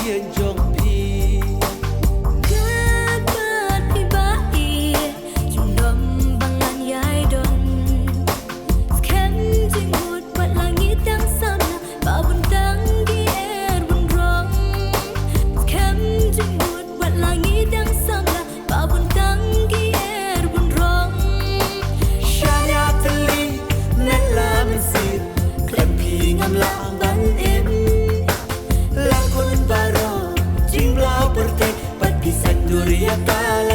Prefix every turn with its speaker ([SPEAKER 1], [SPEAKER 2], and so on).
[SPEAKER 1] yên trong pi
[SPEAKER 2] Kat pati bai chung dom bangan yai don Skem jing hut pat langit yang sama babun tanggi air bun rong Skem jing hut pat langit yang sama babun tanggi air bun rong
[SPEAKER 1] Shania teli nella mensir Klan pi ngam lang ban em Lakon baro jing blau pertek pati sanduria kala